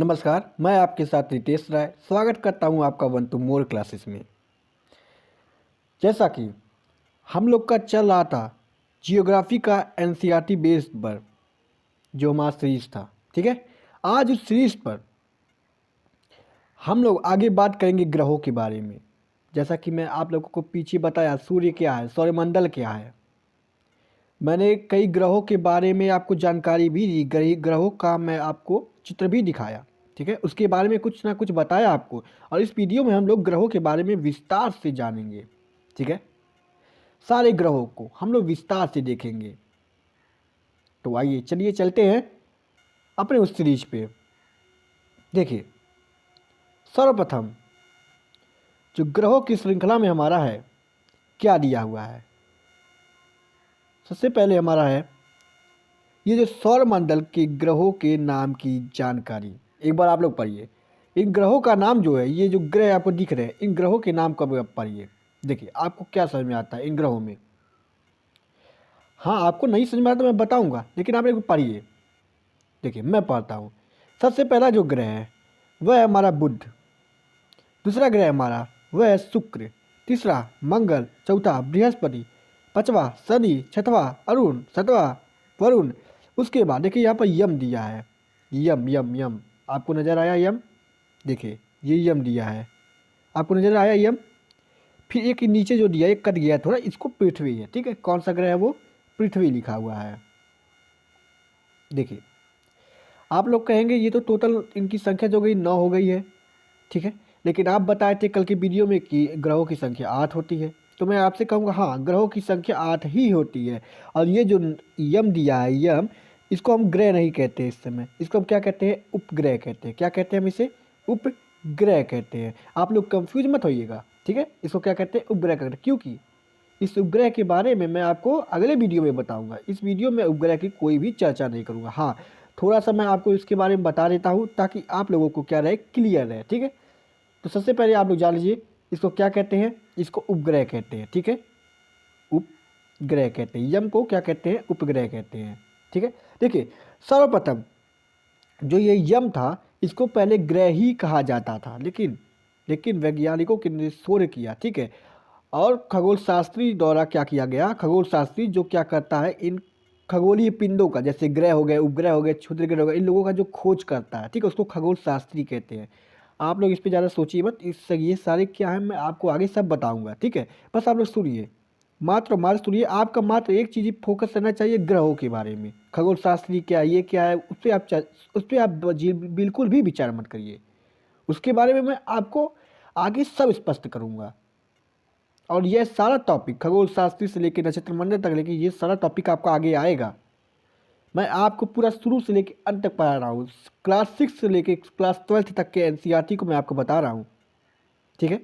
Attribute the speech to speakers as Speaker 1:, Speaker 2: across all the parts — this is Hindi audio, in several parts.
Speaker 1: नमस्कार, मैं आपके साथ रितेश राय स्वागत करता हूं आपका वन टू मोर क्लासेस में। जैसा कि हम लोग का चल रहा था जियोग्राफी का एनसीईआरटी बेस्ड पर जो हमारा सीरीज था, ठीक है। आज उस सीरीज पर हम लोग आगे बात करेंगे ग्रहों के बारे में। जैसा कि मैं आप लोगों को पीछे बताया सूर्य क्या है, सौरमंडल क्या है। मैंने कई ग्रहों के बारे में आपको जानकारी भी दी, ग्रहों का मैं आपको चित्र भी दिखाया, ठीक है। उसके बारे में कुछ ना कुछ बताया आपको, और इस वीडियो में हम लोग ग्रहों के बारे में विस्तार से जानेंगे, ठीक है। सारे ग्रहों को हम लोग विस्तार से देखेंगे। तो आइए चलिए चलते हैं अपने उस सीरीज पे। देखिए, सर्वप्रथम जो ग्रहों की श्रृंखला में हमारा है क्या दिया हुआ है। सबसे पहले हमारा है ये जो सौरमंडल के ग्रहों के नाम की जानकारी। एक बार आप लोग पढ़िए इन ग्रहों का नाम जो है, ये जो ग्रह आपको दिख रहे हैं इन ग्रहों के नाम कब आप पढ़िए। देखिए आपको क्या समझ में आता है इन ग्रहों में। हाँ, आपको नहीं समझ में आता तो मैं बताऊंगा, लेकिन आप एक पढ़िए। देखिए मैं पढ़ता हूँ। सबसे पहला जो ग्रह है वह है हमारा बुध। दूसरा ग्रह हमारा वह है शुक्र। तीसरा मंगल। चौथा बृहस्पति। पांचवा शनि। छठवा अरुण। सातवां वरुण। उसके बाद देखिए यहाँ पर यम दिया है। यम यम यम आपको नजर आया यम। देखिए ये यम दिया है, आपको नजर आया यम। फिर एक नीचे जो दिया एक कट गया थोड़ा, इसको पृथ्वी है, ठीक है। कौन सा ग्रह है वो? पृथ्वी लिखा हुआ है। देखिए आप लोग कहेंगे ये तो टोटल इनकी संख्या जो गई 9 हो गई है, ठीक है। लेकिन आप बताए थे कल की वीडियो में कि ग्रहों की संख्या 8 होती है, तो मैं आपसे कहूँगा हाँ, ग्रहों की संख्या 8 ही होती है। और ये जो यम दिया है यम, इसको हम ग्रह नहीं कहते इस समय, इसको हम क्या कहते हैं? उपग्रह कहते हैं। क्या कहते हैं हम इसे? उपग्रह कहते हैं। आप लोग कंफ्यूज मत होइएगा, ठीक है। इसको क्या कहते हैं? उपग्रह कहते हैं। क्योंकि इस उपग्रह के बारे में मैं आपको अगले वीडियो में बताऊंगा। इस वीडियो में उपग्रह की कोई भी चर्चा नहीं करूंगा। हाँ, थोड़ा सा मैं आपको इसके बारे में बता देता हूँ ताकि आप लोगों को क्या रहे, क्लियर रहे, ठीक है। तो सबसे पहले आप लोग जान लीजिए इसको क्या कहते हैं। इसको उपग्रह कहते हैं, ठीक है। उपग्रह कहते हैं। यम को क्या कहते हैं? उपग्रह कहते हैं, ठीक है। देखिए सर्वप्रथम जो ये यम था इसको पहले ग्रह ही कहा जाता था, लेकिन वैज्ञानिकों ने शोध किया, ठीक है। और खगोल शास्त्री द्वारा क्या किया गया, खगोल शास्त्री जो क्या करता है इन खगोलीय पिंडों का, जैसे ग्रह हो गए, उपग्रह हो गए, क्षुद्र ग्रह हो गए, इन लोगों का जो खोज करता है, ठीक है, उसको खगोल शास्त्री कहते हैं। आप लोग इस पे ज़्यादा सोचिए मत, इस ये सारे क्या है मैं आपको आगे सब बताऊंगा, ठीक है। बस आप लोग सुनिए, मात्र सुनिए। आपका मात्र एक चीज़ फोकस करना चाहिए ग्रहों के बारे में। खगोल शास्त्री क्या है, ये क्या है, उस पर आप बिल्कुल भी विचार मत करिए। उसके बारे में मैं आपको आगे सब स्पष्ट करूंगा। और यह सारा टॉपिक खगोल शास्त्री से लेकर नक्षत्र मंडल तक, लेकिन ये सारा टॉपिक आपको आगे आएगा। मैं आपको पूरा शुरू से लेकर अंत तक पढ़ा रहा हूँ। क्लास 6 से लेकर क्लास 12 तक के एनसीईआरटी को मैं आपको बता रहा हूँ, ठीक है।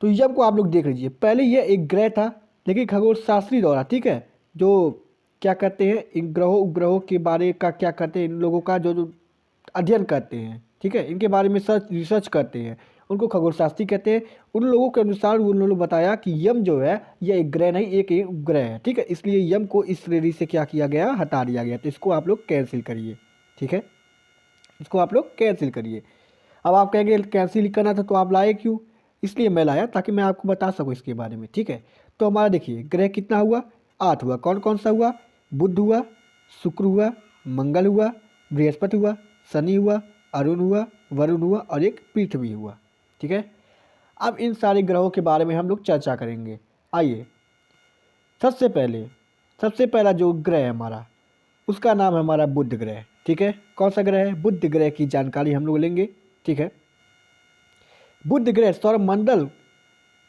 Speaker 1: तो यम को आप लोग देख लीजिए। पहले यह एक ग्रह था, लेकिन खगोल शास्त्री द्वारा, ठीक है, जो क्या करते हैं इन ग्रहों उपग्रहों के बारे का क्या करते हैं, इन लोगों का जो अध्ययन करते हैं, ठीक है, इनके बारे में रिसर्च करते हैं, उनको खगोल शास्त्री कहते हैं। उन लोगों के अनुसार उन्होंने बताया कि यम जो है यह एक ग्रह नहीं, एक उपग्रह है, ठीक है। इसलिए यम को इस श्रेणी से क्या किया गया, हटा दिया गया। तो इसको आप लोग कैंसिल करिए, ठीक है, इसको आप लोग कैंसिल करिए। अब आप कहेंगे कैंसिल करना था तो आप लाए क्यों? इसलिए मैं लाया ताकि मैं आपको बता सकूँ इसके बारे में, ठीक है। तो हमारा देखिए ग्रह कितना हुआ? 8 हुआ। कौन कौन सा हुआ? बुध हुआ, शुक्र हुआ, मंगल हुआ, बृहस्पति हुआ, शनि हुआ, अरुण हुआ, वरुण हुआ और एक पृथ्वी हुआ, ठीक है। अब इन सारे ग्रहों के बारे में हम लोग चर्चा करेंगे। आइए, सबसे पहला जो ग्रह है हमारा, उसका नाम है हमारा बुध ग्रह, ठीक है। कौन सा ग्रह है? बुध ग्रह की जानकारी हम लोग लेंगे, ठीक है। बुध ग्रह सौरमंडल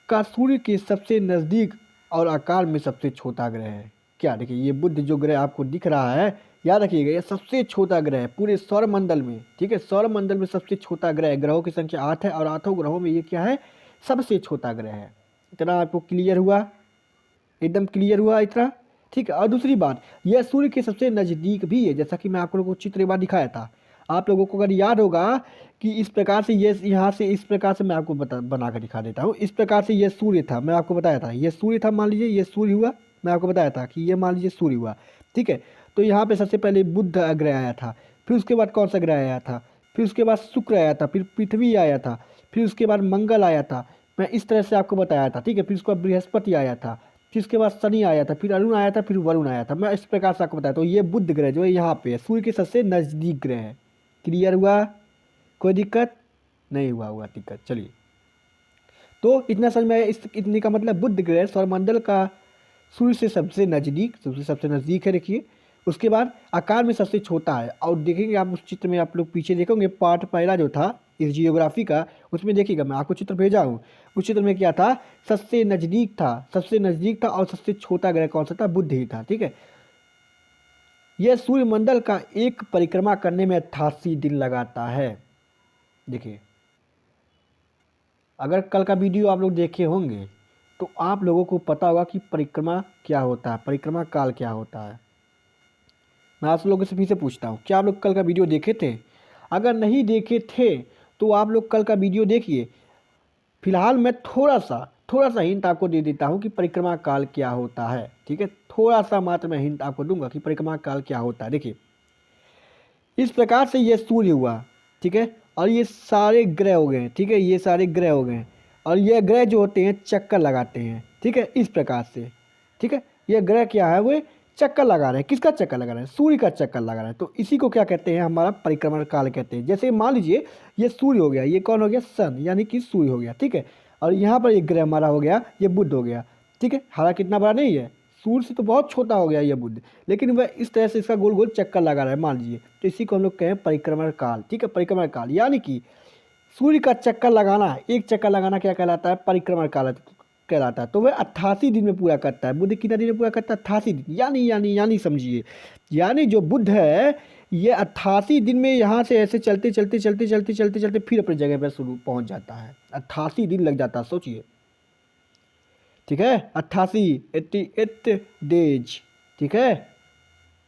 Speaker 1: का सूर्य के सबसे नज़दीक और आकार में सबसे छोटा ग्रह है। क्या देखिए ये बुध जो ग्रह आपको दिख रहा है, याद रखिएगा ये सबसे छोटा ग्रह है पूरे सौरमंडल में, ठीक है। सौरमंडल में सबसे छोटा ग्रह है। ग्रहों की संख्या 8 है और 8 ग्रहों में ये क्या है? सबसे छोटा ग्रह है। इतना आपको क्लियर हुआ? एकदम क्लियर हुआ इतना, ठीक है। और दूसरी बात, यह सूर्य के सबसे नज़दीक भी है, जैसा कि मैं आप लोगों को चित्र एक बार दिखाया था। आप लोगों को अगर याद होगा कि इस प्रकार से ये यहाँ से इस प्रकार से मैं आपको बना कर दिखा देता हूँ। इस प्रकार से ये सूर्य था, मैं आपको बताया था ये सूर्य था, मान लीजिए ये सूर्य हुआ, मैं आपको बताया था कि ये मान लीजिए सूर्य हुआ, ठीक है। तो यहाँ पे सबसे पहले बुध ग्रह आया था, फिर उसके बाद कौन सा ग्रह आया था? फिर उसके बाद शुक्र आया था, फिर पृथ्वी आया था, फिर उसके बाद मंगल आया था। मैं इस तरह से आपको बताया था, ठीक है। फिर उसके बाद बृहस्पति आया था, फिर उसके बाद शनि आया था, फिर अरुण आया था, फिर वरुण आया था। मैं इस प्रकार से आपको बताया। तो ये बुध ग्रह जो है यहाँ पे है, सूर्य के सबसे नज़दीक ग्रह है। क्लियर हुआ? कोई दिक्कत नहीं हुआ दिक्कत? चलिए, तो इतना समझ में आया। इस इतने का मतलब बुध ग्रह सौरमंडल का सूर्य से सबसे नज़दीक है। देखिए, उसके बाद आकार में सबसे छोटा है। और देखेंगे आप उस चित्र में, आप लोग पीछे देखोगे पार्ट पहला जो था इस जियोग्राफी का, उसमें देखिएगा, मैं आपको चित्र भेजा हूँ। उस चित्र में क्या था, सबसे नज़दीक था और सबसे छोटा ग्रह कौन सा था? बुध ही था, ठीक है। यह सूर्यमंडल का एक परिक्रमा करने में 88 दिन लगाता है। देखिए, अगर कल का वीडियो आप लोग देखे होंगे तो आप लोगों को पता होगा कि परिक्रमा क्या होता है, परिक्रमा काल क्या होता है। मैं आप लोगों से फिर से पूछता हूँ, क्या आप लोग कल का वीडियो देखे थे? अगर नहीं देखे थे तो आप लोग कल का वीडियो देखिए। फिलहाल मैं थोड़ा सा हिंट आपको दे देता हूँ कि परिक्रमा काल क्या होता है, ठीक है। थोड़ा सा मात्र मैं हिंट आपको दूंगा कि परिक्रमा काल क्या होता है। देखिए, इस प्रकार से ये सूर्य हुआ, ठीक है, और ये सारे ग्रह हो गए, ठीक है, ये सारे ग्रह हो गए। और ये ग्रह जो होते हैं चक्कर लगाते हैं, ठीक है, इस प्रकार से, ठीक है। ये ग्रह क्या है, वो चक्कर लगा रहे हैं। किसका चक्कर लगा रहे हैं? सूर्य का चक्कर लगा रहे हैं। तो इसी को क्या कहते हैं? हमारा परिक्रमण काल कहते हैं। जैसे मान लीजिए ये सूर्य हो गया, ये कौन हो गया? सन, यानी कि सूर्य हो गया, ठीक है। और यहाँ पर एक ग्रह हमारा हो गया, ये बुध हो गया, ठीक है। हालांकि इतना बड़ा नहीं है, सूर्य से तो बहुत छोटा हो गया ये बुध, लेकिन वह इस तरह से इसका गोल गोल चक्कर लगा रहा है, मान लीजिए। तो इसी को हम लोग कहें परिक्रमण काल, ठीक है, परिक्रमण काल। यानी कि सूर्य का चक्कर लगाना, एक चक्कर लगाना क्या कहलाता है? परिक्रमण काल कहलाता है। तो वह 88 दिन में पूरा करता है। बुध कितने दिन में पूरा करता है? 88 दिन। यानी समझिए, यानी जो बुध है ये 88 दिन में यहाँ से ऐसे चलते फिर अपनी जगह पर शुरू पहुँच जाता है। 88 दिन लग जाता है, सोचिए, ठीक है। 88 डेज, ठीक है।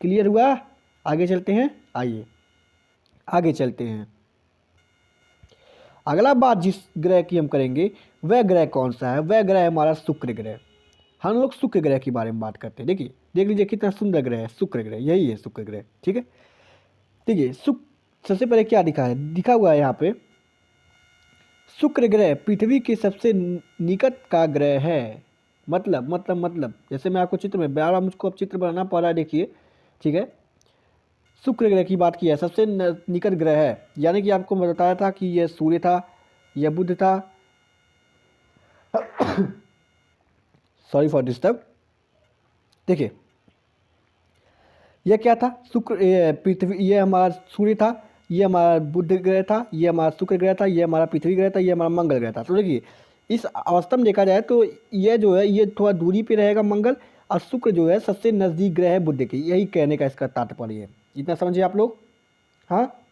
Speaker 1: क्लियर हुआ? आगे चलते हैं, आइए आगे चलते हैं। अगला बात जिस ग्रह की हम करेंगे वह ग्रह कौन सा है? वह ग्रह है हमारा शुक्र ग्रह। हम लोग शुक्र ग्रह के बारे में बात करते हैं। देखिए, देख लीजिए कितना सुंदर ग्रह है शुक्र ग्रह, यही है शुक्र ग्रह, ठीक है। देखिए, सबसे पहले क्या दिखा हुआ है यहाँ पे, शुक्र ग्रह पृथ्वी के सबसे निकट का ग्रह है। मतलब जैसे मैं आपको चित्र में बार बार मुझको अब चित्र बनाना पड़ रहा है, देखिए, ठीक है। शुक्र ग्रह की बात की है, सबसे निकट ग्रह है। यानी कि आपको मैं बताया था कि यह सूर्य था, यह बुध था, सॉरी फॉर डिस्टर्ब। देखिए, यह क्या था? पृथ्वी, यह हमारा सूर्य था, यह हमारा बुध ग्रह था, यह हमारा शुक्र ग्रह था, यह हमारा पृथ्वी ग्रह था, यह हमारा मंगल ग्रह था। तो देखिए, इस अवस्था में देखा जाए तो यह जो है ये थोड़ा दूरी पे रहेगा मंगल, और शुक्र जो है सबसे नज़दीक ग्रह है बुध के। यही कहने का इसका तात्पर्य है। इतना समझिए आप लोग, हाँ।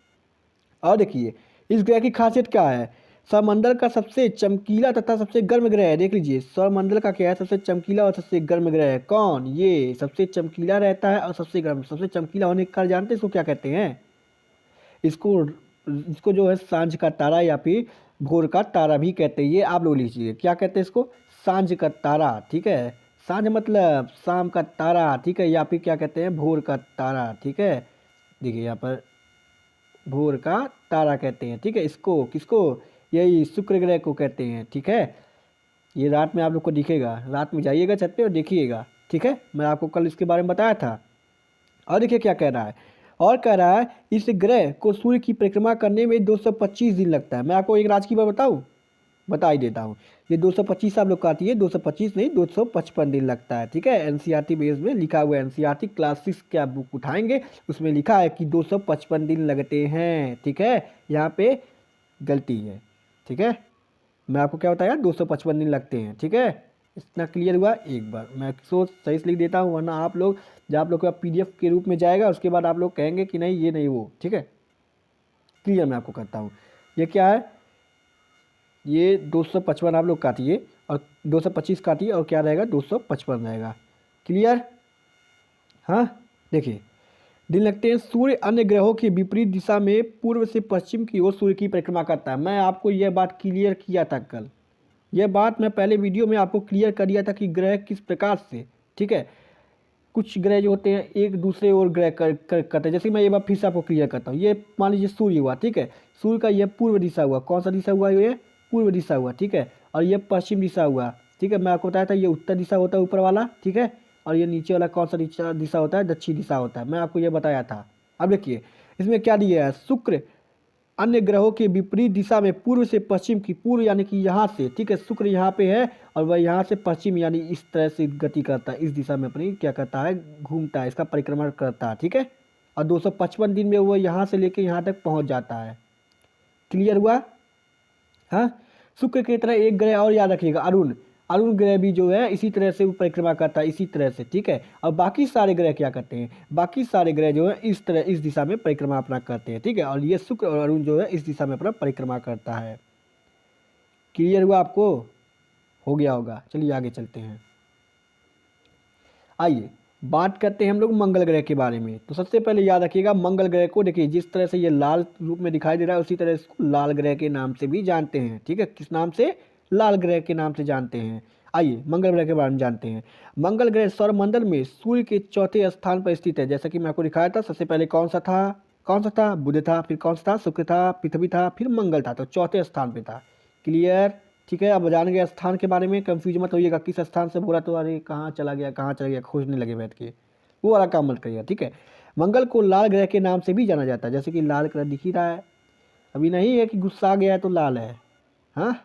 Speaker 1: और देखिए, इस ग्रह की खासियत क्या है? सौरमंडल का सबसे चमकीला तथा सबसे गर्म ग्रह है। देख लीजिए, सौरमंडल का क्या है? सबसे चमकीला और सबसे गर्म ग्रह है। कौन? ये सबसे चमकीला रहता है और सबसे गर्म। सबसे चमकीला होने के कारण जानते हैं इसको क्या कहते हैं? इसको इसको जो है सांझ का तारा या फिर भोर का तारा भी कहते हैं। ये आप लोग लीजिए, क्या कहते हैं इसको? सांझ का तारा, ठीक है। सांझ मतलब शाम का तारा, ठीक है, या फिर क्या कहते हैं? भोर का तारा, ठीक है। देखिए यहाँ पर भोर का तारा कहते हैं, ठीक है। इसको किसको? यही शुक्र ग्रह को कहते हैं, ठीक है। ये रात में आप लोग को दिखेगा, रात में जाइएगा छत पे और देखिएगा, ठीक है। मैं आपको कल इसके बारे में बताया था। और देखिए क्या कह रहा है, और कह रहा है इस ग्रह को सूर्य की परिक्रमा करने में 225 दिन लगता है। मैं आपको एक राज की बात बताऊँ, बता ही देता हूँ। ये 225 आप लोग काटिए, 225 नहीं 255 दिन लगता है, ठीक है। एनसीईआरटी बेस में लिखा हुआ है, एनसीईआरटी क्लास 6 के आप बुक उठाएंगे, उसमें लिखा है कि 255 दिन लगते हैं, ठीक है। यहाँ पे गलती है, ठीक है। मैं आपको क्या बताया? 255 दिन लगते हैं, ठीक है। इतना क्लियर हुआ? एक बार मैं सोच सही से लिख देता हूँ, वरना आप लोग जब आप लोग का PDF के रूप में जाएगा उसके बाद आप लोग कहेंगे कि नहीं ये नहीं वो, ठीक है। क्लियर मैं आपको करता हूँ। ये क्या है? ये 255 आप लोग काटिए और 225 काटिए और क्या रहेगा? 255 रहेगा। क्लियर? हाँ। देखिए, दिन लगते हैं। सूर्य अन्य ग्रहों के विपरीत दिशा में पूर्व से पश्चिम की ओर सूर्य की परिक्रमा करता है। मैं आपको यह बात क्लियर किया था कल, यह बात मैं पहले वीडियो में आपको क्लियर कर दिया था कि ग्रह किस प्रकार से, ठीक है। कुछ ग्रह जो होते हैं एक दूसरे और ग्रह करते हैं। जैसे मैं ये बात फिर से आपको क्लियर करता हूँ। ये मान लीजिए सूर्य हुआ, ठीक है, सूर्य का ये पूर्व दिशा हुआ, कौन सा दिशा हुआ, ये पूर्व दिशा हुआ, ठीक है, और ये पश्चिम दिशा हुआ, ठीक है। मैं आपको बताया था ये उत्तर दिशा होता है ऊपर वाला, ठीक है, और ये नीचे वाला कौन सा दिशा होता है, दक्षिण दिशा होता है, मैं आपको ये बताया था। अब देखिए इसमें क्या दिया है, शुक्र अन्य ग्रहों के विपरीत दिशा में पूर्व से पश्चिम की, पूर्व यानी कि यहाँ से, ठीक है, शुक्र यहाँ पे है और वह यहाँ से पश्चिम यानी इस तरह से गति करता है, इस दिशा में अपनी क्या करता है, घूमता है, इसका परिक्रमा करता है, ठीक है, और 255 दिन में वह यहाँ से लेके यहाँ तक पहुँच जाता है। क्लियर हुआ? हाँ, शुक्र की तरह एक ग्रह और याद रखिएगा, अरुण, अरुण ग्रह भी जो है इसी तरह से वो परिक्रमा करता है, इसी तरह से, ठीक है। और बाकी सारे ग्रह क्या करते हैं, बाकी सारे ग्रह जो है इस तरह इस दिशा में परिक्रमा अपना करते हैं, ठीक है, और ये शुक्र और अरुण जो है इस दिशा में अपना परिक्रमा करता है। क्लियर हुआ आपको? हो गया होगा। चलिए आगे चलते हैं। आइए बात करते हैं हम लोग मंगल ग्रह के बारे में। तो सबसे पहले याद रखिएगा मंगल ग्रह को, देखिए जिस तरह से ये लाल रूप में दिखाई दे रहा है उसी तरह इसको लाल ग्रह के नाम से भी जानते हैं, ठीक है, किस नाम से, लाल ग्रह के नाम से जानते हैं। आइए मंगल ग्रह के बारे में जानते हैं। मंगल ग्रह सौरमंडल में सूर्य के चौथे स्थान पर स्थित है। जैसा कि मैं आपको दिखाया था, सबसे पहले कौन सा था, बुध था, फिर कौन सा था, शुक्र था, पृथ्वी था, फिर मंगल था, तो चौथे स्थान पे था। क्लियर? ठीक है, अब जान गए स्थान के बारे में, कंफ्यूज मत होइएगा किस स्थान से बोला तो अरे कहाँ चला गया खोजने लगे बैठ के, वो वाला काम मत करिएगा, ठीक है। मंगल को लाल ग्रह के नाम से भी जाना जाता है, जैसे कि लाल कलर दिख ही रहा है, अभी नहीं है कि गुस्सा गया है तो लाल है, हाँ,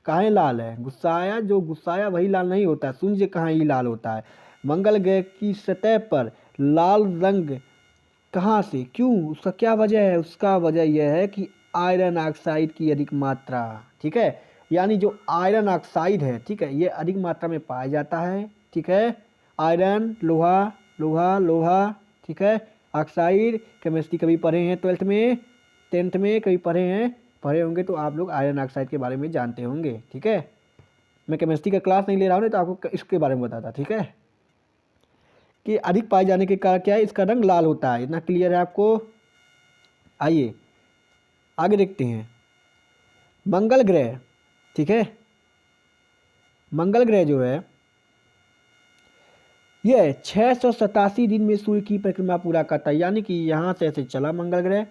Speaker 1: काहे लाल है, गुस्साया, जो गुस्साया वही लाल नहीं होता, सूर्य कहाँ ही लाल होता है। मंगल ग्रह की सतह पर लाल रंग कहाँ से, क्यों, उसका क्या वजह है, उसका वजह यह है कि आयरन ऑक्साइड की अधिक मात्रा, ठीक है, यानी जो आयरन ऑक्साइड है, ठीक है, ये अधिक मात्रा में पाया जाता है, ठीक है, आयरन, लोहा लोहा लोहा, ठीक है, ऑक्साइड, केमिस्ट्री कभी पढ़े हैं 12th में, 10th में कभी पढ़े होंगे तो आप लोग आयरन ऑक्साइड के बारे में जानते होंगे, ठीक है। मैं केमिस्ट्री का क्लास नहीं ले रहा हूँ नहीं तो आपको इसके बारे में बताता, ठीक है, कि अधिक पाए जाने के कारण क्या है, इसका रंग लाल होता है। इतना क्लियर है आपको? आइए आगे देखते हैं। मंगल ग्रह, ठीक है, मंगल ग्रह जो है यह 687 दिन में सूर्य की परिक्रमा पूरा करता है, यानी कि यहाँ से ऐसे चला मंगल ग्रह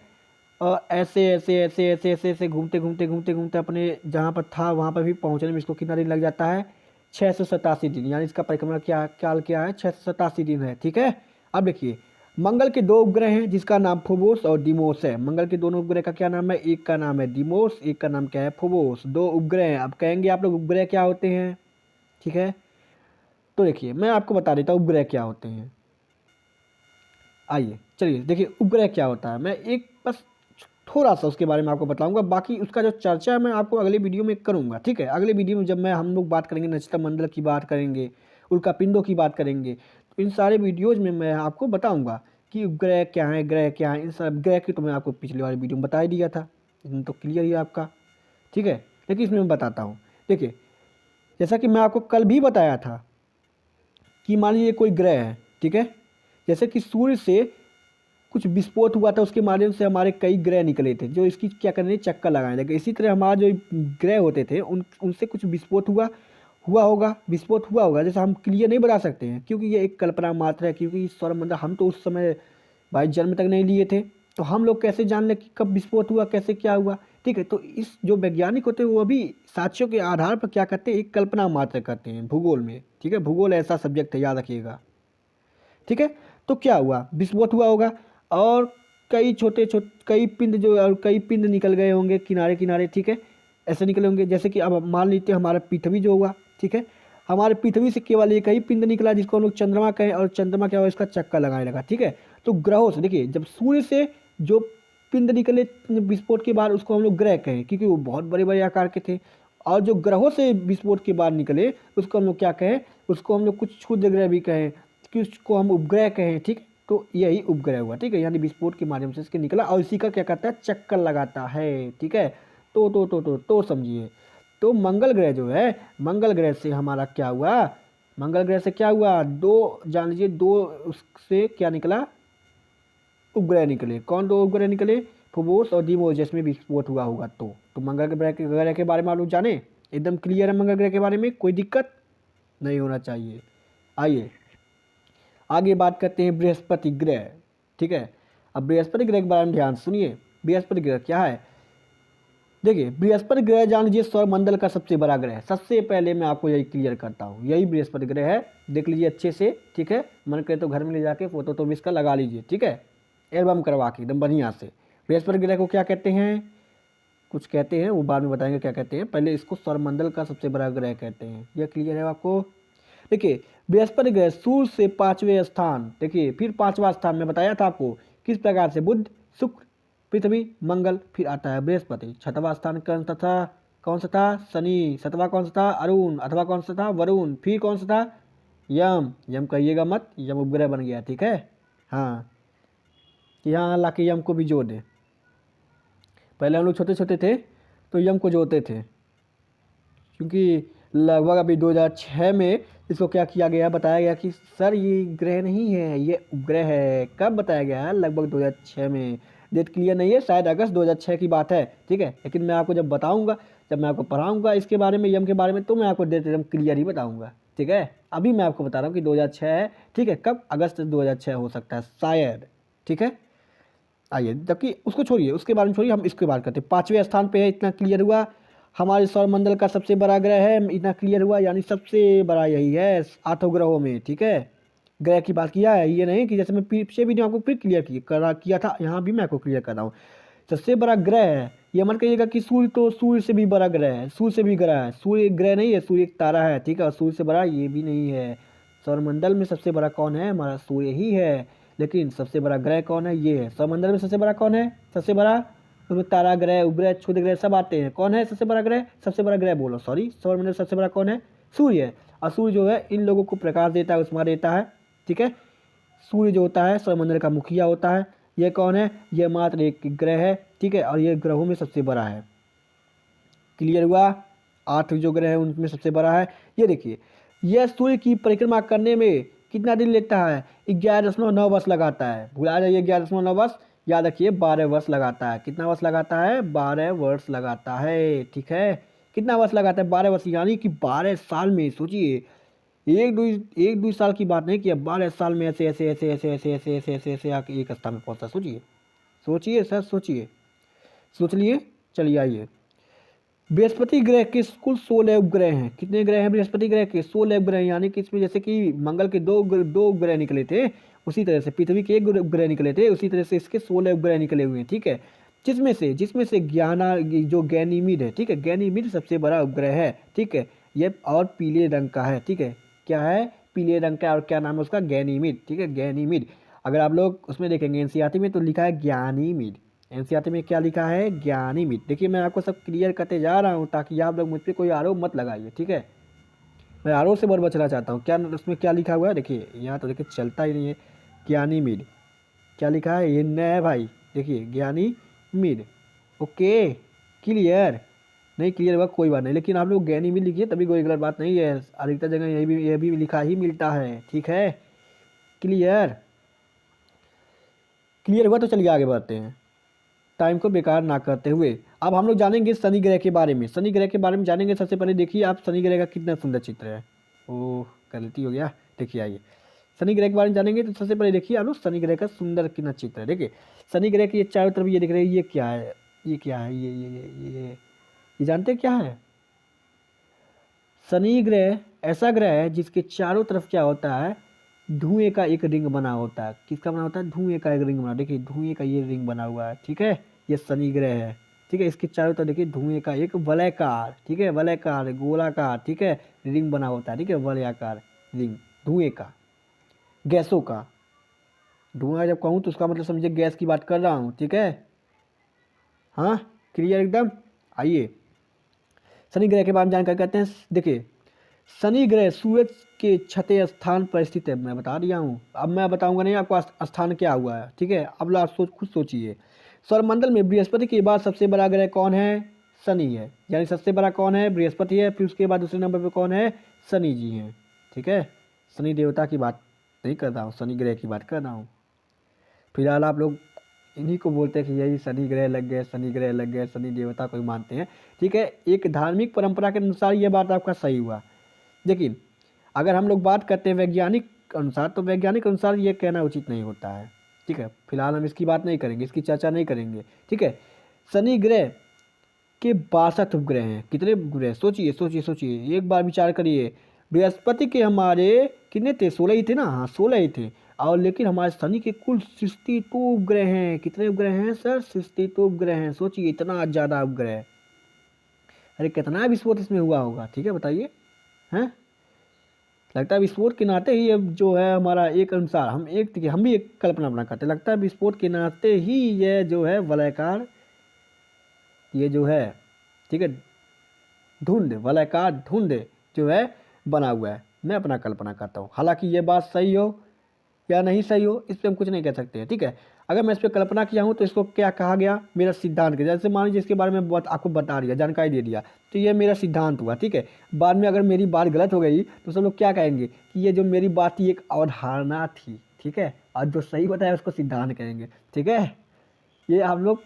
Speaker 1: और ऐसे ऐसे ऐसे ऐसे ऐसे ऐसे घूमते घूमते घूमते घूमते अपने जहाँ पर था वहाँ पर भी पहुँचने में इसको कितना दिन लग जाता है, 687 दिन, यानी इसका परिक्रमा क्या काल क्या है, 687 दिन है, ठीक है। अब देखिए मंगल के दो उपग्रह हैं जिसका नाम फोबोस और डिमोस है। मंगल के दोनों उपग्रह का क्या नाम है, एक का नाम है डिमोस, एक का नाम क्या है, फोबोस, दो उपग्रह हैं। अब कहेंगे आप लोग उपग्रह क्या होते हैं, ठीक है, तो देखिए मैं आपको बता देता हूँ उपग्रह क्या होते हैं। आइए चलिए देखिए उपग्रह क्या होता है, मैं एक बस थोड़ा सा उसके बारे में आपको बताऊंगा, बाकी उसका जो चर्चा है मैं आपको अगले वीडियो में करूंगा, ठीक है। अगले वीडियो में जब हम लोग बात करेंगे नक्षत्र मंडल की बात करेंगे, उल्कापिंडों की बात करेंगे, तो इन सारे वीडियोज में मैं आपको बताऊंगा कि उपग्रह क्या है, ग्रह क्या है, इन सब ग्रह की तो मैं आपको पिछले वाले वीडियो में बता ही दिया था, इसमें तो क्लियर ही है आपका, ठीक है। लेकिन इसमें मैं बताता हूँ, देखिए जैसा कि मैं आपको कल भी बताया था कि मान लीजिए कोई ग्रह है, ठीक है, जैसे कि सूर्य से कुछ विस्फोट हुआ था, उसके माध्यम से हमारे कई ग्रह निकले थे जो इसकी क्या करने चक्कर लगाने लगे। इसी तरह हमारा जो ग्रह होते थे उनसे कुछ विस्फोट विस्फोट हुआ होगा, जैसा हम क्लियर नहीं बता सकते हैं क्योंकि ये एक कल्पना मात्र है, क्योंकि सौरमंडल हम तो उस समय भाई जन्म तक नहीं लिए थे, तो हम लोग कैसे जान लें कि कब विस्फोट हुआ, कैसे क्या हुआ, ठीक है। तो इस जो वैज्ञानिक होते हैं वो भी साक्ष्यों के आधार पर क्या करते हैं, एक कल्पना मात्र करते हैं भूगोल में, ठीक है, भूगोल ऐसा सब्जेक्ट है, याद रखिएगा, ठीक है। तो क्या हुआ, विस्फोट हुआ होगा और कई पिंड जो और कई पिंड निकल गए होंगे किनारे किनारे, ठीक है, ऐसे निकले होंगे। जैसे कि अब मान लीजिए हमारा पृथ्वी जो हुआ, ठीक है, हमारे पृथ्वी से केवल एक ही पिंड निकला जिसको हम लोग चंद्रमा कहें, और चंद्रमा क्या हुआ, इसका चक्कर लगाने लगा, ठीक है। तो ग्रहों से देखिए जब सूर्य से जो पिंड निकले विस्फोट के बाद उसको हम लोग ग्रह कहें क्योंकि वो बहुत बड़े बड़े आकार के थे, और जो ग्रहों से विस्फोट के बाद निकले उसको हम लोग क्या कहें, उसको हम लोग कुछ क्षुद्र ग्रह भी कहें, कि उसको हम उपग्रह कहें, ठीक। तो यही उपग्रह हुआ, ठीक है, यानी विस्फोट के माध्यम से इसके निकला और इसी का क्या करता है, चक्कर लगाता है, ठीक है। तो समझिए, तो मंगल ग्रह जो है, मंगल ग्रह से हमारा क्या हुआ, मंगल ग्रह से क्या हुआ, दो जान लीजिए, दो उससे क्या निकला, उपग्रह निकले। कौन दो उपग्रह निकले, फोबोस और डीमोस, जिसमें विस्फोट हुआ होगा। तो मंगल ग्रह के बारे में आप लोग जाने, एकदम क्लियर है मंगल ग्रह के बारे में, कोई दिक्कत नहीं होना चाहिए। आइए आगे बात करते हैं बृहस्पति ग्रह, ठीक है। अब बृहस्पति ग्रह के बारे में ध्यान सुनिए। बृहस्पति ग्रह क्या है? देखिए, बृहस्पति ग्रह जान लीजिए सौरमंडल का सबसे बड़ा ग्रह है। सबसे पहले मैं आपको यही क्लियर करता हूँ, यही बृहस्पति ग्रह है। देख लीजिए अच्छे से, ठीक है। मन करे तो घर में ले जाके फोटो तो इसका लगा लीजिए, ठीक है, एल्बम करवा के एकदम बढ़िया से। बृहस्पति ग्रह को क्या कहते हैं? कुछ कहते हैं, वो बाद में बताएंगे क्या कहते हैं। पहले इसको सौरमंडल का सबसे बड़ा ग्रह कहते हैं। यह क्लियर है आपको? देखिए, बृहस्पति ग्रह सूर्य से 5वें स्थान, देखिए फिर 5वां स्थान में बताया था आपको किस प्रकार से, बुध, शुक्र, पृथ्वी, मंगल, फिर आता है बृहस्पति। 6वां स्थान कौन सा था? कौन सा था? शनि। 7वां कौन सा था? अरुण। 8वां कौन सा था? वरुण। फिर कौन सा था? यम। यम कहिएगा मत, यम उपग्रह बन गया, ठीक है। हाँ, यहाँ ला के यम को भी जोड़ दे। पहले हम लोग छोटे छोटे थे तो यम को जोड़ते थे, क्योंकि लगभग अभी 2006 में इसको क्या किया गया, बताया गया कि सर ये ग्रह नहीं है, ये उपग्रह है। कब बताया गया है? लगभग 2006 में। डेट क्लियर नहीं है, शायद अगस्त 2006 की बात है, ठीक है। लेकिन मैं आपको जब बताऊंगा, जब मैं आपको पढ़ाऊंगा इसके बारे में, यम के बारे में, तो मैं आपको डेट एकदम क्लियर ही बताऊंगा, ठीक है। अभी मैं आपको बता रहा हूँ कि 2006 है, ठीक है। कब? अगस्त 2006 हो सकता है शायद, ठीक है। आइए, जबकि उसको छोड़िए, उसके बारे में छोड़िए, हम इसके बात करते हैं। 5वें स्थान पे है, इतना क्लियर हुआ। हमारे सौरमंडल का सबसे बड़ा ग्रह है, इतना क्लियर हुआ, यानी सबसे बड़ा यही है 8 ग्रहों में, ठीक है। ग्रह की बात किया है, ये नहीं कि जैसे मैं पिछले वीडियो में आपको फिर क्लियर किया था, यहाँ भी मैं आपको क्लियर कर रहा हूँ। सबसे बड़ा ग्रह है, ये मत कहिएगा कि सूर्य, तो सूर्य से भी बड़ा ग्रह है, सूर्य से भी ग्रह है। सूर्य एक ग्रह नहीं है, सूर्य एक तारा है, ठीक है। और सूर्य से बड़ा ये भी नहीं है। सौरमंडल में सबसे बड़ा कौन है? हमारा सूर्य ही है। लेकिन सबसे बड़ा ग्रह कौन है? ये है। सौरमंडल में सबसे बड़ा कौन है? सबसे बड़ा, उसमें तारा ग्रह, उपग्रह, छोटे ग्रह सब आते हैं। कौन है सबसे बड़ा ग्रह? सबसे बड़ा ग्रह बोलो, सॉरी, सौरमंडल सबसे बड़ा कौन है? सूर्य है। और सूर्य जो है इन लोगों को प्रकाश देता है, उष्मा देता है, ठीक है। सूर्य जो होता है सौरमंडल का मुखिया होता है। ये कौन है? ये मात्र एक ग्रह है, ठीक है। और ये ग्रहों में सबसे बड़ा है। क्लियर हुआ? 8 जो ग्रह है उनमें सबसे बड़ा है। ये देखिए, यह सूर्य की परिक्रमा करने में कितना दिन लेता है? 11.9 वर्ष लगाता है। भुला जाइए 11.9 वर्ष, याद रखिए 12 वर्ष लगाता है। कितना वर्ष लगाता है? 12 वर्ष लगाता है, ठीक है। कितना वर्ष लगाता है? 12 वर्ष, यानी कि 12 साल में। सोचिए, एक दो साल की बात नहीं कि 12 साल में ऐसे ऐसे ऐसे ऐसे ऐसे ऐसे ऐसे ऐसे ऐसे आके एक स्थान में पहुंचता। सोचिए, सोचिए सर, सोचिए, सोच लिए। चलिए आइए, बृहस्पति ग्रह के कुल 16 उपग्रह हैं। कितने ग्रह हैं बृहस्पति ग्रह के? 16 उपग्रह हैं। यानी कि इसमें जैसे कि मंगल के दो उपग्रह निकले थे, उसी तरह से पृथ्वी के एक उपग्रह निकले थे, उसी तरह से इसके 16 उपग्रह निकले हुए हैं, ठीक है। जिसमें से जो गैनीमीड है, ठीक है। गैनीमीड सबसे बड़ा उपग्रह है, ठीक है। ये और पीले रंग का है, ठीक है। क्या है? पीले रंग का। और क्या नाम है उसका? गैनीमीड, ठीक है, गैनीमीड। अगर आप लोग उसमें देखेंगे एनसीईआरटी में तो लिखा है ज्ञानीमीड। एनसीईआरटी में क्या लिखा है? ज्ञानीमीड। देखिए, मैं आपको सब क्लियर करते जा रहा हूँ ताकि आप लोग मुझ पर कोई आरोप मत लगाइए, ठीक है। मैं आरोप से बहुत बचना चाहता हूँ। क्या उसमें क्या लिखा हुआ है? देखिए, यहाँ तो देखिए चलता ही नहीं है। ज्ञानीमीड क्या लिखा है? ये नया है भाई, देखिए ज्ञानीमीड। Okay, clear? नहीं क्लियर हुआ कोई बात नहीं, लेकिन आप लोग ज्ञानीमीड लिखिए, तभी कोई गलत बात नहीं है। अधिकतर जगह यह भी लिखा ही मिलता है, ठीक है। क्लियर? क्लियर हुआ तो चलिए आगे बढ़ते हैं, टाइम को बेकार ना करते हुए। अब हम लोग जानेंगे शनि ग्रह के बारे में। शनि ग्रह के बारे में जानेंगे। सबसे पहले देखिए आप शनि ग्रह का कितना सुंदर चित्र है। ओह, गलती हो गया। देखिए आइए, शनि ग्रह के बारे में जानेंगे तो सबसे पहले देखिए आप लोग शनि ग्रह का सुंदर कितना चित्र है। देखिए, शनि ग्रह के ये चारों तरफ ये दिख रहे हैं, ये क्या है? ये क्या है? ये जानते हैं क्या है? शनि ग्रह ऐसा ग्रह है जिसके चारों तरफ क्या होता है? धुएं का एक रिंग बना होता है। किसका बना होता है? धुएं का एक रिंग बना। देखिए, धुएं का ये रिंग बना हुआ है, ठीक है। ये शनि ग्रह है, ठीक है। इसके चारों तरफ देखिए धुएं का एक वलयाकार, ठीक है, वलयाकार गोलाकार, ठीक है, रिंग बना होता है, ठीक है, वलयाकार रिंग धुएं का, गैसों का। धुआं जब कहूँ तो उसका मतलब समझिए गैस की बात कर रहा हूँ, ठीक है। हाँ, क्लियर एकदम? आइए, शनि ग्रह के बारे में जानकारी करते हैं। देखिए, शनि ग्रह सूरज के 6वें स्थान पर स्थित है। मैं बता दिया हूँ, अब मैं बताऊंगा नहीं आपको स्थान क्या हुआ है, ठीक है। अब आप खुद सोचिए। सौरमंडल में बृहस्पति के बाद सबसे बड़ा ग्रह कौन है? शनि है। यानी सबसे बड़ा कौन है? बृहस्पति है। फिर उसके बाद दूसरे नंबर पर कौन है? शनि जी हैं, ठीक है। शनि देवता की बात नहीं कर रहा हूँ, शनि ग्रह की बात कर रहा हूँ। फिलहाल आप लोग इन्हीं को बोलते हैं कि यही शनि ग्रह लग गए, शनि ग्रह लग गए, शनि देवता को ही मानते हैं, ठीक है। एक धार्मिक परंपरा के अनुसार ये बात आपका सही हुआ। लेकिन अगर हम लोग बात करते हैं वैज्ञानिक अनुसार, तो वैज्ञानिक अनुसार ये कहना उचित नहीं होता है। ठीक है, फिलहाल हम इसकी बात नहीं करेंगे, इसकी चर्चा नहीं करेंगे। ठीक है, शनि ग्रह के 62 उपग्रह हैं। कितने उपग्रह? सोचिए सोचिए सोचिए, एक बार विचार करिए। बृहस्पति के हमारे कितने थे? 16 ही थे ना? हाँ 16 ही थे। और लेकिन हमारे शनि के कुल 62 उपग्रह हैं। कितने उपग्रह हैं सर? 62 उपग्रह हैं। सोचिए, इतना ज़्यादा उपग्रह। अरे कितना विस्फोट इसमें हुआ होगा? ठीक है, बताइए। हैं? लगता है विस्फोट के नाते ही अब जो है हमारा एक अनुसार हम भी एक कल्पना बना करते, लगता है विस्फोट के नाते ही ये जो है वलयाकार, ये जो है, ठीक है, धुंध, वलयाकार धुंध जो है बना हुआ है। मैं अपना कल्पना करता हूँ, हालांकि ये बात सही हो या नहीं सही हो इस पर हम कुछ नहीं कह सकते हैं। ठीक है, अगर मैं इस पर कल्पना किया हूँ तो इसको क्या कहा गया? मेरा सिद्धांत के, जैसे मान लीजिए इसके बारे में आपको बता दिया, जानकारी दे दिया, तो ये मेरा सिद्धांत हुआ। ठीक है, बाद में अगर मेरी बात गलत हो गई तो सब लोग क्या कहेंगे कि ये जो मेरी बात थी एक अवधारणा थी। ठीक है, और जो सही बताया उसको सिद्धांत कहेंगे। ठीक है, ये हम लोग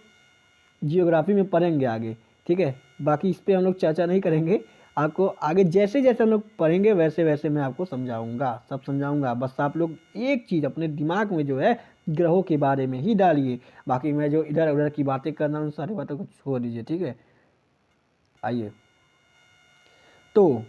Speaker 1: जियोग्राफी में पढ़ेंगे आगे। ठीक है, बाकी इस पर हम लोग चर्चा नहीं करेंगे। आपको आगे जैसे जैसे हम लोग पढ़ेंगे वैसे वैसे मैं आपको समझाऊंगा, सब समझाऊंगा। बस आप लोग एक चीज़ अपने दिमाग में जो है ग्रहों के बारे में ही डालिए। बाकी मैं जो इधर उधर की बातें करना उन सारी बातों को छोड़ दीजिए। ठीक है, आइए। तो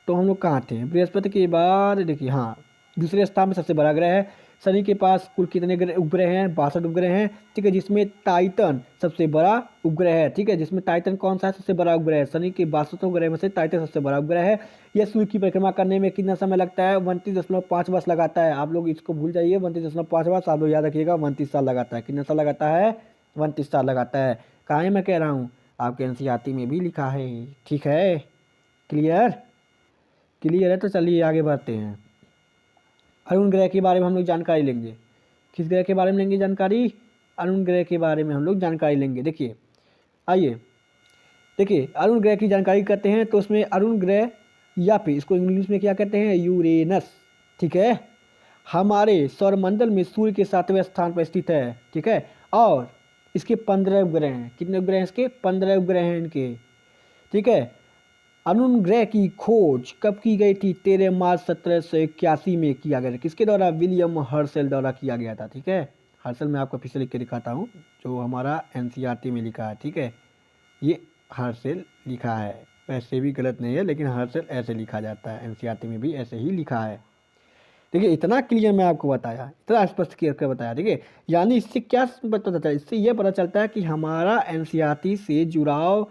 Speaker 1: हम लोग कहाँ थे? बृहस्पति के बाद देखिए, हाँ दूसरे स्थान में सबसे बड़ा ग्रह है। शनि के पास कुल कितने उपग्रह हैं? 62 उपग्रह हैं। ठीक है, जिसमें टाइटन सबसे बड़ा उपग्रह है। ठीक है, जिसमें टाइटन कौन सा है? सबसे बड़ा उपग्रह है। शनि के 62 उपग्रह में से टाइटन सबसे बड़ा उपग्रह है। यह सूर्य की परिक्रमा करने में कितना समय लगता है? 29.5 वर्ष लगाता है। आप लोग इसको भूल जाइए, 29.5 वर्ष आप लोग याद रखिएगा। 29 साल लगाता है। कितना साल लगाता है? 29 साल लगाता है। कहाँ है मैं कह रहा हूँ? आपके एनसीईआरटी में भी लिखा है। ठीक है, क्लियर? क्लियर है, तो चलिए आगे बढ़ते हैं। अरुण ग्रह के बारे में हम लोग जानकारी लेंगे। किस ग्रह के बारे में लेंगे जानकारी? अरुण ग्रह के बारे में हम लोग जानकारी लेंगे। देखिए, आइए देखिए, अरुण ग्रह की जानकारी करते हैं। तो उसमें अरुण ग्रह, या फिर इसको इंग्लिश में क्या कहते हैं? यूरेनस। ठीक है, हमारे सौरमंडल में सूर्य के 7वें स्थान पर स्थित है। ठीक है, और इसके 15 उपग्रह हैं। कितने उपग्रह हैं इसके? 15 उपग्रह हैं इनके। ठीक है, अरुण ग्रह की खोज कब की गई थी? 13 मार्च 1781 में किया गया था। किसके द्वारा? विलियम हर्शल द्वारा किया गया था। ठीक है, हर्शल मैं आपको फिर से लिख के दिखाता हूँ, जो हमारा एनसीईआरटी में लिखा है। ठीक है, ये हर्शल लिखा है, वैसे भी गलत नहीं है, लेकिन हर्शल ऐसे लिखा जाता है। एनसीईआरटी में भी ऐसे ही लिखा है। देखिए, इतना क्लियर मैं आपको बताया, इतना स्पष्ट करके बताया। ठीक है, यानी इससे क्या पता चलता है? इससे यह पता चलता है कि हमारा एनसीईआरटी से जुड़ाव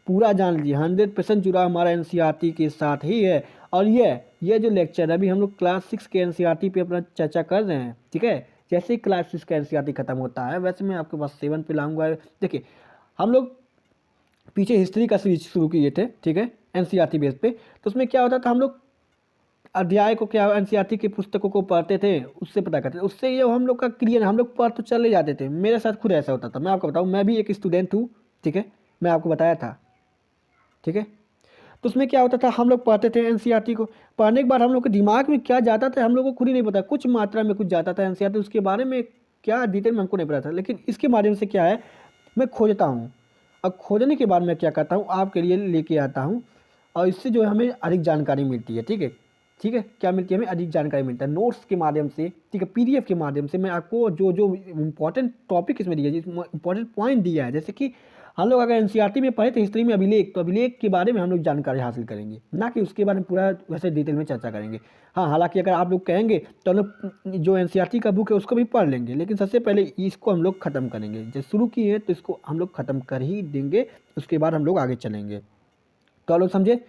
Speaker 1: पूरा जान लीजिए, 100% जुड़ा हमारा एनसीईआरटी के साथ ही है। और ये जो लेक्चर अभी हम लोग क्लास 6 के एनसीईआरटी पे अपना चर्चा कर रहे हैं। ठीक है, जैसे ही क्लास 6 का एनसीईआरटी खत्म होता है वैसे मैं आपके पास 7 पे लाऊंगा। देखिए, हम लोग पीछे हिस्ट्री का सीरीज शुरू किए थे। ठीक है, एनसीईआरटी बेस पे। तो उसमें क्या होता था, हम लोग अध्याय को, क्या एनसीईआरटी की पुस्तकों को पढ़ते थे, उससे पता करते थे। उससे ये हम लोग का क्लियर, हम लोग पढ़ तो चले जाते थे। मेरे साथ खुद ऐसा होता था। मैं आपको बताऊँ, मैं भी एक स्टूडेंट हूँ। ठीक है, मैं आपको बताया था। ठीक है, तो उसमें क्या होता था, हम लोग पढ़ते थे एनसीईआरटी को। पढ़ने के बाद हम लोग के दिमाग में क्या जाता था हम लोग को खुद ही नहीं पता। कुछ मात्रा में कुछ जाता था एनसीईआरटी, उसके बारे में क्या डिटेल में हमको नहीं पता था। लेकिन इसके माध्यम से क्या है, मैं खोजता हूँ। और खोजने के बाद मैं क्या करता हूँ, आपके लिए लेके आता हूँ। और इससे जो है हमें अधिक जानकारी मिलती है। ठीक है, ठीक है, क्या मिलती है हमें? अधिक जानकारी मिलता है नोट्स के माध्यम से। ठीक है, पीडीएफ के माध्यम से मैं आपको जो जो इम्पोर्टेंट टॉपिक इसमें दिया है, इंपॉर्टेंट पॉइंट दिया है, जैसे कि हम लोग अगर एनसीईआरटी में पढ़े तो हिस्ट्री में अभिलेख, तो अभिलेख के बारे में हम लोग जानकारी हासिल करेंगे, ना कि उसके बारे में पूरा वैसे डिटेल में चर्चा करेंगे। हाँ, हालांकि अगर आप लोग कहेंगे तो हम लोग जो एनसीईआरटी का बुक है उसको भी पढ़ लेंगे, लेकिन सबसे पहले इसको हम लोग ख़त्म करेंगे। जब शुरू किए हैं तो इसको हम लोग ख़त्म कर ही देंगे, उसके बाद हम लोग आगे चलेंगे। तो आप लोग समझे,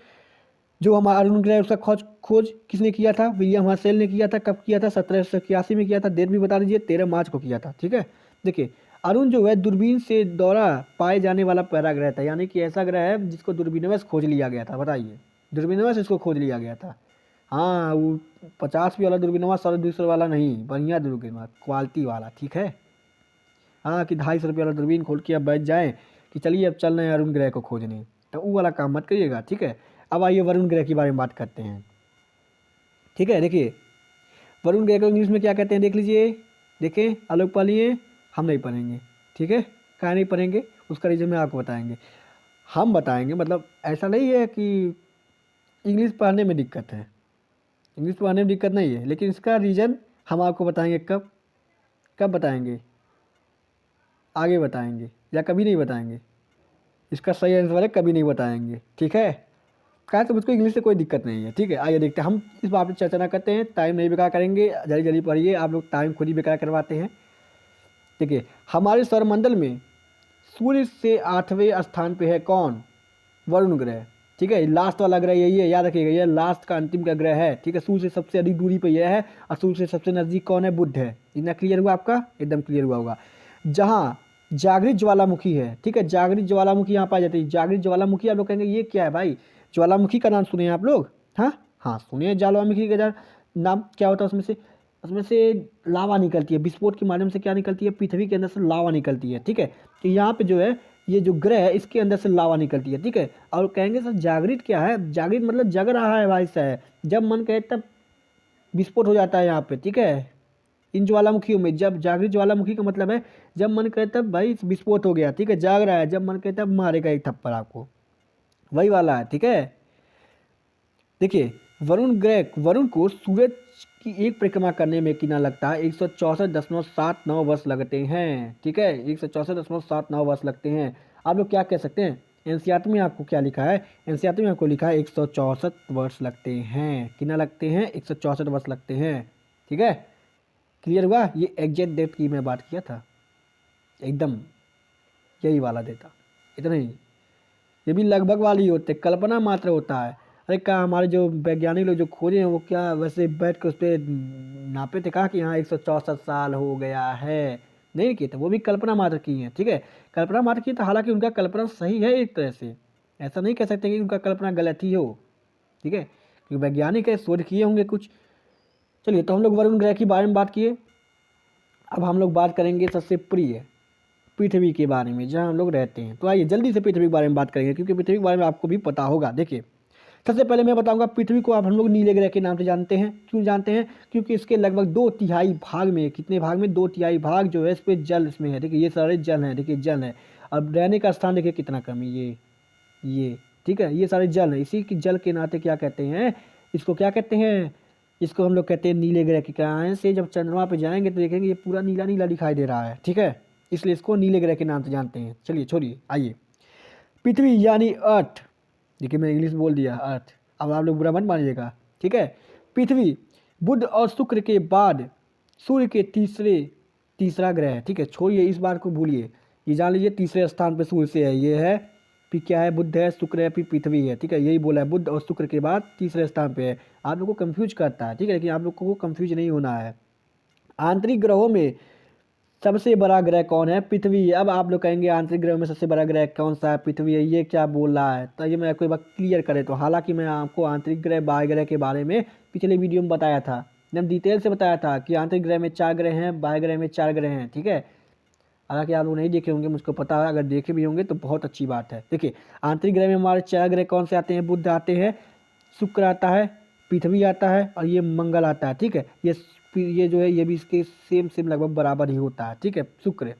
Speaker 1: जो हमारा अरुण ग्रह उसका खोज किसने किया था? विलियम हर्शल ने किया था। कब किया था? 1781 में किया था। डेट भी बता दीजिए, 13 मार्च को किया था। ठीक है, देखिए, अरुण जो है दूरबीन से द्वारा पाए जाने वाला पहला ग्रह था, यानी कि ऐसा ग्रह है जिसको दूरबीनवश खोज लिया गया था। बताइए, दूरबीनवश इसको खोज लिया गया था। हाँ, वो 50 वाला दूरबीनवश और दूसरे वाला नहीं, बढ़िया दूरबीनवश, क्वालिटी वाला। ठीक है, हाँ, कि 250 वाला दूरबीन खोल के अब बैठ जाए कि चलिए अब चल रहे हैं अरुण ग्रह को खोजने, तो वो वाला काम मत करिएगा। ठीक है, अब आइए वरुण ग्रह के बारे में बात करते हैं। ठीक है, देखिए, वरुण ग्रह को इंग्लिश में क्या कहते हैं देख लीजिए। देखें, आलोक पढ़िए, हम नहीं पढ़ेंगे। ठीक है, कहाँ नहीं पढ़ेंगे, उसका रीज़न मैं आपको बताएंगे, हम बताएंगे। मतलब ऐसा नहीं है कि इंग्लिश पढ़ने में दिक्कत है, इंग्लिश पढ़ने में दिक्कत नहीं है, लेकिन इसका रीज़न हम आपको बताएंगे कब, कब बताएंगे, आगे बताएंगे या कभी नहीं बताएंगे। इसका सही आंसर है कभी नहीं बताएंगे, ठीक है। कहा तो मुझको इंग्लिश से कोई दिक्कत नहीं है, ठीक है। आइए देखते हैं, हम इस बात पर चर्चा ना करते हैं, टाइम नहीं बेकार करेंगे, जल्दी जल्दी पढ़िए, आप लोग टाइम खुद ही बेकार करवाते हैं। देखिए, हमारे सौरमंडल में सूर्य से 8वें स्थान पे है कौन? वरुण ग्रह, ठीक है। लास्ट वाला ग्रह यही है, याद रखिएगा, यह लास्ट का अंतिम का ग्रह है, ठीक है। सूर्य से सबसे अधिक दूरी पे यह है, और सूर्य से सबसे नज़दीक कौन है? बुध है। इतना क्लियर हुआ आपका? एकदम क्लियर हुआ होगा। जहाँ जागृत ज्वालामुखी है, ठीक है, जागृत ज्वालामुखी यहाँ पाई जाती है। जागृत ज्वालामुखी आप लोग कहेंगे ये क्या है भाई? ज्वालामुखी का नाम सुने हैं आप लोग? हाँ हाँ, सुनिए। ज्वालामुखी का नाम क्या होता है? उसमें से लावा निकलती है, विस्फोट के माध्यम से क्या निकलती है? पृथ्वी के अंदर से लावा निकलती है, ठीक है। तो यहाँ पे जो है ये जो ग्रह है इसके अंदर से लावा निकलती है, ठीक है। और कहेंगे सर जागृत क्या है? जागृत मतलब जग रहा है भाई साहब, जब मन करे तब विस्फोट हो जाता है यहाँ पे, ठीक है। इन ज्वालामुखियों में जब जागृत ज्वालामुखी का मतलब है जब मन करे तब भाई विस्फोट हो गया, ठीक है। जाग रहा है, जब मन करे तब मारेगा एक थप्पड़ आपको, वही वाला है, ठीक है। देखिए, वरुण को सूरज की एक परिक्रमा करने में कितना लगता है? 164.79 वर्ष लगते हैं, ठीक है। 164.79 वर्ष लगते हैं। आप लोग क्या कह सकते हैं? एनसीईआरटी में आपको क्या लिखा है? एनसीईआरटी में आपको लिखा है 164 वर्ष लगते हैं। कितना लगते हैं? 164 वर्ष लगते हैं, ठीक है। क्लियर हुआ? ये एग्जैक्ट डेट की मैं बात किया था, एकदम यही वाला देता, इतना ही। ये भी लगभग वाली होते, कल्पना मात्र होता है। अरे क्या हमारे जो वैज्ञानिक लोग जो खोजे हैं वो क्या वैसे बैठ कर उस पर नापे थे? कहा कि यहाँ 164 साल हो गया है? नहीं किए थे, वो भी कल्पना मात्र की हैं, ठीक है। कल्पना मात्र की, तो हालांकि उनका कल्पना सही है एक तरह से, ऐसा नहीं कह सकते कि उनका कल्पना गलत ही हो, ठीक है, क्योंकि वैज्ञानिक है, शोध किए होंगे कुछ। चलिए, तो हम लोग वरुण ग्रह के बारे में बात किए। अब हम लोग बात करेंगे सबसे प्रिय पृथ्वी के बारे में, जहाँ हम लोग रहते हैं। तो आइए जल्दी से पृथ्वी के बारे में बात करेंगे, क्योंकि पृथ्वी के बारे में आपको भी पता होगा। देखिए, सबसे पहले मैं बताऊंगा पृथ्वी को आप हम लोग नीले ग्रह के नाम से जानते हैं। क्यों जानते हैं? क्योंकि इसके लगभग 2/3 भाग में, कितने भाग में? 2/3 भाग जो है इस पर जल इसमें है। देखिए, ये सारे जल हैं, देखिए जल है। अब रहने का स्थान देखिए कितना कम है, ये ठीक है, ये सारे जल है। इसी के जल के नाते क्या कहते हैं इसको? क्या कहते हैं इसको? हम लोग कहते हैं नीले ग्रह के। कारण से जब चंद्रमा पे जाएंगे तो देखेंगे ये पूरा नीला नीला दिखाई दे रहा है, ठीक है, इसलिए इसको नीले ग्रह के नाम से जानते हैं। चलिए छोड़िए, आइए पृथ्वी यानी अर्थ। देखिए, मैं इंग्लिश बोल दिया, अर्थ। अब आप लोग बुरा मत मानिएगा, ठीक है। पृथ्वी बुध और शुक्र के बाद सूर्य के तीसरा ग्रह है, ठीक है। छोड़िए इस बात को, भूलिए, ये जान लीजिए तीसरे स्थान पे सूर्य से है। ये है, फिर क्या है? बुध है, शुक्र है, फिर पृथ्वी है, ठीक है। यही बोला है, बुध और शुक्र के बाद तीसरे स्थान पे है। आप लोग को कंफ्यूज करता है, ठीक है, लेकिन आप लोग को कंफ्यूज नहीं होना है। आंतरिक ग्रहों में सबसे बड़ा ग्रह कौन है? पृथ्वी। अब आप लोग कहेंगे आंतरिक ग्रह में सबसे बड़ा ग्रह कौन सा है? पृथ्वी है। ये क्या बोल रहा है? तो ये मैं आपको एक बार क्लियर करे तो, हालांकि मैं आपको आंतरिक ग्रह बाह्य ग्रह के बारे में पिछले वीडियो में बताया था, एकदम डिटेल से बताया था कि आंतरिक ग्रह में 4 ग्रह हैं, बाह्य ग्रह में 4 ग्रह हैं, ठीक है। हालांकि आप लोग नहीं देखे होंगे, मुझको पता है, अगर देखे भी होंगे तो बहुत अच्छी बात है। देखिए, आंतरिक ग्रह में हमारे 4 ग्रह कौन से आते हैं? बुध आते हैं, शुक्र आता है, पृथ्वी आता है, और ये मंगल आता है, ठीक है। ये जो है ये भी इसके सेम लगभग बराबर ही होता है, ठीक है, शुक्र।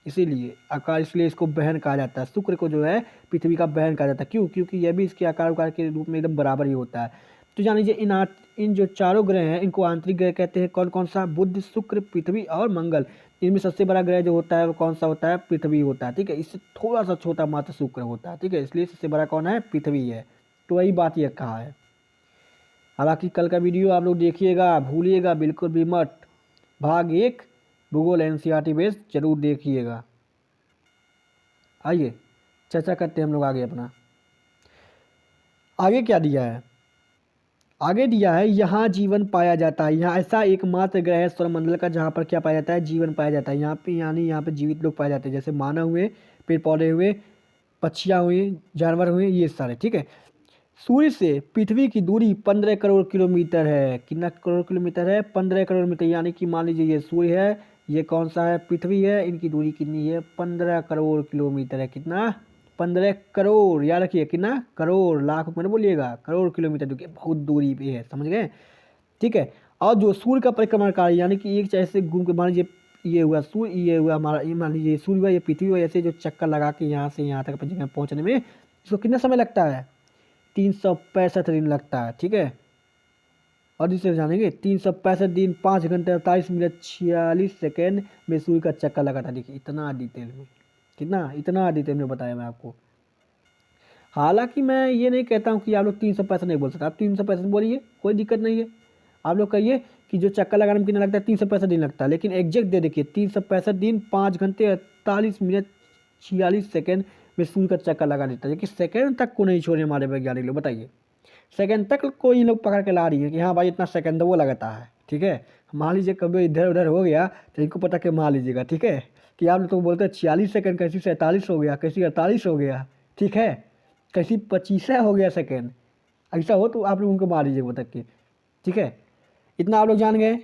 Speaker 1: इसीलिए आकार, इसलिए इसको बहन कहा जाता है। शुक्र को जो है पृथ्वी का बहन कहा जाता है। क्यों? क्योंकि यह भी इसके आकार उकार के रूप में एकदम बराबर ही होता है। तो जान लीजिए इन जो चारों ग्रह हैं इनको आंतरिक ग्रह कहते हैं। कौन कौन सा? बुध, शुक्र, पृथ्वी और मंगल। इनमें सबसे बड़ा ग्रह जो होता है वो कौन सा होता है? पृथ्वी होता है, ठीक है। इससे थोड़ा सा छोटा मात्र शुक्र होता है, ठीक है। इसलिए सबसे बड़ा कौन है? पृथ्वी है। तो वही बात यह कहा है। हालांकि कल का वीडियो आप लोग देखिएगा, भूलिएगा बिल्कुल भी मत। भाग 1 भूगोल एनसीईआरटी बेस जरूर देखिएगा। आइए चर्चा करते हैं हम लोग आगे अपना। आगे क्या दिया है? आगे दिया है यहाँ जीवन पाया जाता है। यहाँ ऐसा एकमात्र ग्रह है सौरमंडल का जहाँ पर क्या पाया जाता है? जीवन पाया जाता है। यहाँ पे यानी यहाँ पे जीवित लोग पाए जाते हैं, जैसे मानव हुए, पेड़ पौधे हुए, पक्षियाँ हुई, जानवर हुए, ये सारे, ठीक है। सूर्य से पृथ्वी की दूरी 15 करोड़ किलोमीटर है। कितना करोड़ किलोमीटर है? 15 करोड़ मीटर। यानी कि मान लीजिए ये सूर्य है, ये कौन सा है? पृथ्वी है। इनकी दूरी कितनी है? 15 करोड़ किलोमीटर है। कितना? 15 करोड़। याद रखिए, कितना? करोड़, लाख में बोलिएगा, करोड़ किलोमीटर, जो कि बहुत दूरी पे है, समझ गए, ठीक है। और जो सूर्य का परिक्रमण कार्य, यानी कि एक ऐसे घूम के, मान लीजिए ये हुआ सूर्य, ये हुआ हमारा, ये मान लीजिए सूर्य हुआ, ये पृथ्वी हुआ, ऐसे जो चक्कर लगा के यहाँ से यहाँ तक अपनी जगह पहुँचने में इसको कितना समय लगता है? 365 दिन लगता है, ठीक है। और इसे जानेंगे 365 दिन 5 घंटे 48 मिनट 46 सेकेंड में सूर्य का चक्कर लगाता। देखिए इतना डिटेल में, इतना डिटेल में बताया मैं आपको। हालांकि मैं ये नहीं कहता हूँ कि आप लोग 365 नहीं बोल सकते, आप 365 बोलिए, कोई दिक्कत नहीं है। आप लोग कहिए कि जो चक्कर लगाने में कितना लगता है, 365 दिन लगता है, लेकिन एग्जैक्ट दे देखिए 365 दिन 5 घंटे 48 मिनट 46 सेकेंड में सूर्य का चक्कर लगा देता है। देखिए सेकेंड तक को नहीं छोड़े हमारे वैज्ञानिक लोग, बताइए सेकेंड तक को ये लोग पकड़ के ला रही है कि हाँ भाई इतना सेकेंड वो लगाता है। ठीक है, मान लीजिए कभी इधर उधर हो गया तो इनको पता के मान लीजिएगा। ठीक है, कि आप लोग तो बोलते हैं 46 सेकेंड, कैसी 47 हो गया, कैसी 48 हो गया, ठीक है, कैसी 25 हो गया सेकेंड, ऐसा हो तो आप लोग उनको मार लीजिएगा बता के। ठीक है, इतना आप लोग जान गए,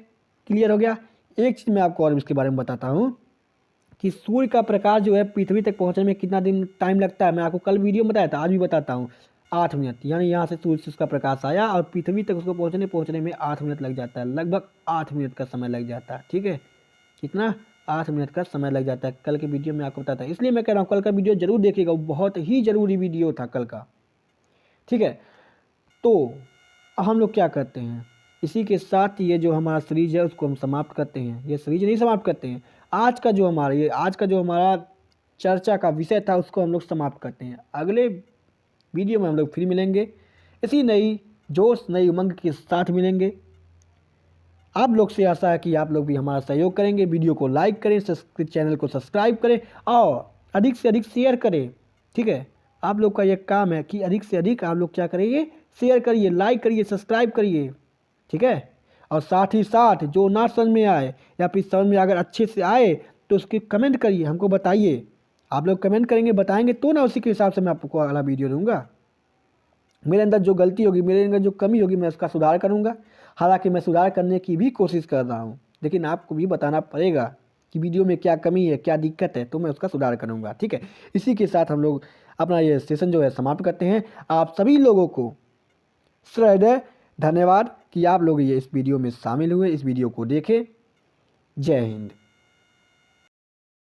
Speaker 1: क्लियर हो गया। एक चीज़ मैं आपको और इसके बारे में बताता हूँ कि सूर्य का प्रकाश जो है पृथ्वी तक पहुँचने में कितना दिन टाइम लगता है। मैं आपको कल वीडियो में बताया था, आज भी बताता हूँ। 8 मिनट, यानी यहाँ से सूर्य से उसका प्रकाश आया और पृथ्वी तक उसको पहुँचने में 8 मिनट लग जाता है, लगभग 8 मिनट का समय लग जाता है। ठीक है, कितना, 8 मिनट का समय लग जाता है। कल के वीडियो में आपको बताता है, इसलिए मैं कह रहा हूँ कल का वीडियो जरूर देखिएगा, वो बहुत ही ज़रूरी वीडियो था कल का। ठीक है, तो हम लोग क्या करते हैं, इसी के साथ ये जो हमारा सीरीज है उसको हम समाप्त करते हैं। ये सीरीज नहीं समाप्त करते हैं, आज का जो हमारा चर्चा का विषय था उसको हम लोग समाप्त करते हैं। अगले वीडियो में हम लोग फिर मिलेंगे, इसी नई जोश नई उमंग के साथ मिलेंगे। आप लोग से आशा है कि आप लोग भी हमारा सहयोग करेंगे, वीडियो को लाइक करें, चैनल को सब्सक्राइब करें और अधिक से अधिक शेयर करें। ठीक है, आप लोग का ये काम है कि अधिक से अधिक आप लोग क्या करिए, शेयर करिए, लाइक करिए, सब्सक्राइब करिए। ठीक है, और साथ ही साथ जो ना समझ में आए या फिर समझ में अगर अच्छे से आए तो उसकी कमेंट करिए, हमको बताइए। आप लोग कमेंट करेंगे, बताएंगे तो ना, उसी के हिसाब से मैं आपको अगला वीडियो दूंगा। मेरे अंदर जो गलती होगी, मेरे अंदर जो कमी होगी, मैं उसका सुधार करूंगा। हालांकि मैं सुधार करने की भी कोशिश कर रहा हूं, लेकिन आपको भी बताना पड़ेगा कि वीडियो में क्या कमी है, क्या दिक्कत है, तो मैं उसका सुधार करूंगा। ठीक है, इसी के साथ हम लोग अपना ये सेशन जो है समाप्त करते हैं। आप सभी लोगों को सहृदय धन्यवाद कि आप लोग ये इस वीडियो में शामिल हुए, इस वीडियो को देखें। जय हिंद।